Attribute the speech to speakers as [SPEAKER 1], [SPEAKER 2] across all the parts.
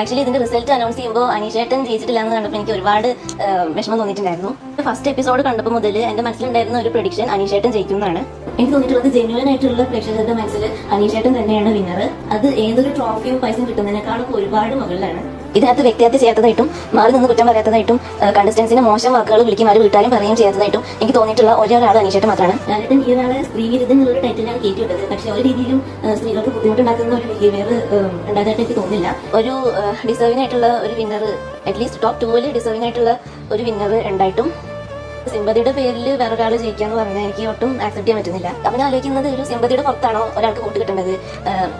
[SPEAKER 1] Actually ഇതിന്റെ result announce ചെയ്യുമ്പോൾ അനീഷേട്ടൻ ജയിച്ചിട്ടില്ല എന്ന് കണ്ടപ്പോൾ എനിക്ക് ഒരുപാട് വിഷമം തോന്നിയിട്ടുണ്ടായിരുന്നു. ഫസ്റ്റ് എപ്പിസോഡ് കണ്ടപ്പോൾ മുതൽ എന്റെ മനസ്സിലുണ്ടായിരുന്ന ഒരു പ്രഡിക്ഷൻ അനീഷേട്ടൻ ജയിക്കുന്നതാണ്. എനിക്ക് തോന്നിയിട്ടുള്ളത് ജെന്യുവൻ ആയിട്ടുള്ള പ്രേക്ഷകരുടെ മനസ്സിൽ അനീഷേട്ടൻ തന്നെയാണ് വിന്നർ. അത് ഏതൊരു ട്രോഫിയും പൈസയും കിട്ടുന്നതിനേക്കാളും ഒരുപാട് മുകളിലാണ്. ഇതിനകത്ത് വ്യക്തിഹത്യ ചെയ്യാത്തതായിട്ടും മാറി നിന്ന് കുറ്റം പറയാത്തതായിട്ടും കണ്ടസ്റ്റൻസിന് മോശം വാക്കുകൾ വിളിക്കും ആരും വീട്ടാരും പറയുകയും ചെയ്യാത്തതായിട്ടും എനിക്ക് തോന്നിയിട്ടുള്ള ഒരാൾ അനീഷേട്ടൻ മാത്രമാണ്. ഞാനിട്ടും ഈ ഒരാളെ സ്ത്രീവിരുദ്ധം എന്നുള്ളൊരു ടൈറ്റിലാണ് കയറ്റിവിട്ടത്. പക്ഷെ ഒരു രീതിയിലും സ്ത്രീകൾക്ക് ബുദ്ധിമുട്ടുണ്ടാക്കുന്ന ഒരു ബിഹേവിയർ ഉണ്ടായതായിട്ട് എനിക്ക് തോന്നുന്നില്ല. ഒരു ഡിസേർവിംഗ് ആയിട്ടുള്ള ഒരു വിന്നർ, അറ്റ്ലീസ്റ്റ് ടോപ്പ് 2 ഡിസേർവിംഗ് ആയിട്ടുള്ള ഒരു വിന്നർ ഉണ്ടായിട്ടും സിമ്പതിയുടെ പേരിൽ വേറൊരാൾ ജയിക്കാന്ന് പറഞ്ഞാൽ എനിക്ക് ഒട്ടും ആക്സെപ്റ്റ് ചെയ്യാൻ പറ്റുന്നില്ല. അപ്പം ഞാൻ ആലോചിക്കുന്നത് ഒരു സിമ്പതിയുടെ പുറത്താണോ ഒരാൾക്ക് വോട്ട് കിട്ടേണ്ടത്,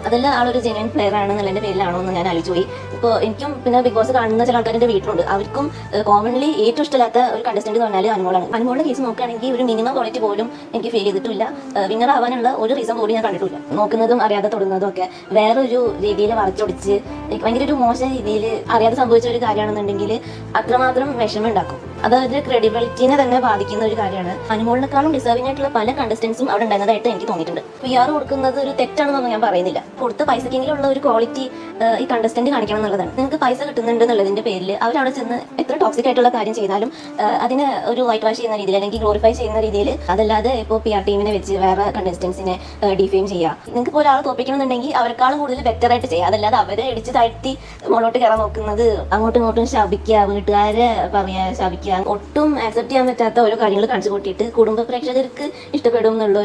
[SPEAKER 1] അതല്ല ആളൊരു ജെന്യുവൻ പ്ലെയർ ആണെന്നുള്ളതിന്റെ പേരിലാണോ എന്ന് ഞാൻ ആലോചിച്ചു പോയി. ഇപ്പോൾ എനിക്കും പിന്നെ ബിഗ് ബോസ് കാണുന്ന ചില ആൾക്കാരുടെ വീട്ടിലുണ്ട്, അവർക്കും കോമൺലി ഏറ്റവും ഇഷ്ടമില്ലാത്ത ഒരു കണ്ടസ്റ്റന്റ് എന്ന് പറഞ്ഞാൽ അനുമോളാണ്. അനുമോളുടെ കേസ് നോക്കുകയാണെങ്കിൽ ഒരു മിനിമം ക്വാളിറ്റി പോലും എനിക്ക് ഫീൽ ചെയ്തിട്ടില്ല. വിന്നർ ആവാനുള്ള ഒരു റീസൺ പോലും ഞാൻ കണ്ടിട്ടില്ല. നോക്കുന്നതും അറിയാതെ തൊടുന്നതും ഒക്കെ വേറൊരു രീതിയിൽ വളച്ചൊടിച്ച് ഭയങ്കര ഒരു മോശം രീതിയിൽ അറിയാതെ സംഭവിച്ച ഒരു കാര്യമാണെന്നുണ്ടെങ്കിൽ അത്രമാത്രം വിഷമം ഉണ്ടാക്കും. അതായത് ക്രെഡിബിലിറ്റിനെ തന്നെ ബാധിക്കുന്ന ഒരു കാര്യമാണ്. അനുമോളിനെക്കാളും ഡിസേർവിംഗ് ആയിട്ടുള്ള പല കണ്ടസ്റ്റൻസും അവിടെ ഉണ്ടായിരുന്നതായിട്ട് എനിക്ക് തോന്നിയിട്ടുണ്ട്. PR കൊടുക്കുന്നത് ഒരു തെറ്റാണെന്നൊന്നും ഞാൻ പറയുന്നില്ല. കൊടുത്ത പൈസക്കെങ്കിലുള്ള ഒരു ക്വാളിറ്റി ഈ കണ്ടസ്റ്റന്റ് കാണിക്കണം എന്നുള്ളതാണ്. നിങ്ങൾക്ക് പൈസ കിട്ടുന്നുണ്ട് എന്നുള്ളതിന്റെ പേരിൽ അവരവിടെ ചെന്ന് എത്ര ടോക്സിക് ആയിട്ടുള്ള കാര്യം ചെയ്താലും അതിനെ ഒരു വൈറ്റ് വാഷ് ചെയ്യുന്ന രീതിയിൽ അല്ലെങ്കിൽ ഗ്ലോറിഫൈ ചെയ്യുന്ന രീതിയിൽ, അതല്ലാതെ ഇപ്പോൾ PR ടീമിനെ വെച്ച് വേറെ കണ്ടസ്റ്റൻസിനെ ഡിഫെയിം ചെയ്യുക. നിങ്ങൾക്ക് ഇപ്പോൾ ഒരാളെ തോപ്പിക്കണമെന്നുണ്ടെങ്കിൽ അവരെക്കാളും കൂടുതൽ ബെറ്റർ ആയിട്ട് ചെയ്യുക. അതല്ലാതെ അവരെ ഇടിച്ച് താഴ്ത്തി മുകളോട്ട് കയറാൻ നോക്കുന്നത്, അങ്ങോട്ടും ഇങ്ങോട്ടും ശപിക്കുക, വീട്ടുകാരെ പറയാ ശപിക്കുക, ഒട്ടും ആക്സെപ്റ്റ് ചെയ്യാൻ പറ്റാത്ത ഓരോ കാര്യങ്ങൾ കാണിച്ചു കൂട്ടിയിട്ട് കുടുംബ പ്രേക്ഷകർക്ക് ഇഷ്ടപ്പെടും എന്നുള്ള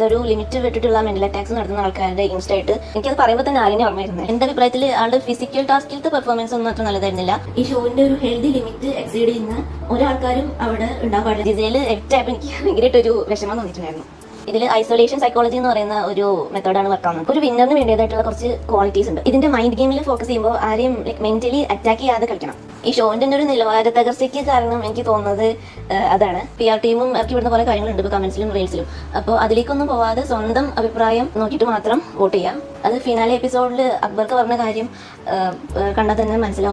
[SPEAKER 1] ഒരു ലിമിറ്റ് വിട്ടിട്ടുള്ള മെന്റൽ അറ്റാക്സ് നടത്തുന്ന ആൾക്കാരുടെ ഇൻസ്റ്റ് ആയിട്ട് എനിക്കത് പറയുമ്പോൾ തന്നെ ആരെയും ഓർമ്മ വരുന്നത്. എന്റെ അഭിപ്രായത്തിൽ ആളുടെ ഫിസിക്കൽ ടാസ്കിലത്തെ പെർഫോമൻസ് ഒന്നും അത്ര നല്ലതായിരുന്നില്ല. ഈ ഷോവിന്റെ ഒരു ഹെൽത്തി ലിമിറ്റ് എക്സീഡ് ചെയ്യുന്ന ഒരാൾക്കാരും അവിടെ ഉണ്ടാകാൻ പാടില്ല. ജിസയിൽ എഫക്റ്റായപ്പോൾ എനിക്ക് ഭയങ്കരമായിട്ടൊരു വിഷമം തോന്നിയിട്ടുണ്ടായിരുന്നു. ഇതിൽ ഐസൊലേഷൻ സൈക്കോളജി എന്ന് പറയുന്ന ഒരു മെത്തേഡാണ് വർക്ക് ആവുന്നത്. ഒരു വിന്നറിന് വേണ്ടിയതായിട്ടുള്ള കുറച്ച് ക്വാളിറ്റീസ് ഉണ്ട്. ഇതിന്റെ മൈൻഡ് ഗെയിമിൽ ഫോക്കസ് ചെയ്യുമ്പോൾ ആരെയും മെന്റലി അറ്റാക്ക് ചെയ്യാതെ കളിക്കണം. ഈ ഷോന്റെ ഒരു നിലവാര തകർച്ചയ്ക്ക് കാരണം എനിക്ക് തോന്നുന്നത് അതാണ്. PR ടീമും ഇറക്കി വിടുന്ന പോലെ കാര്യങ്ങളുണ്ട് ഇപ്പോൾ കമന്റ്സിലും റീൽസിലും. അപ്പോൾ അതിലേക്കൊന്നും പോവാതെ സ്വന്തം അഭിപ്രായം നോക്കിയിട്ട് മാത്രം വോട്ട് ചെയ്യാം. അത് ഫിനാലെ എപ്പിസോഡിൽ അക്ബർക്ക് പറഞ്ഞ കാര്യം കണ്ടാൽ തന്നെ മനസ്സിലാവും.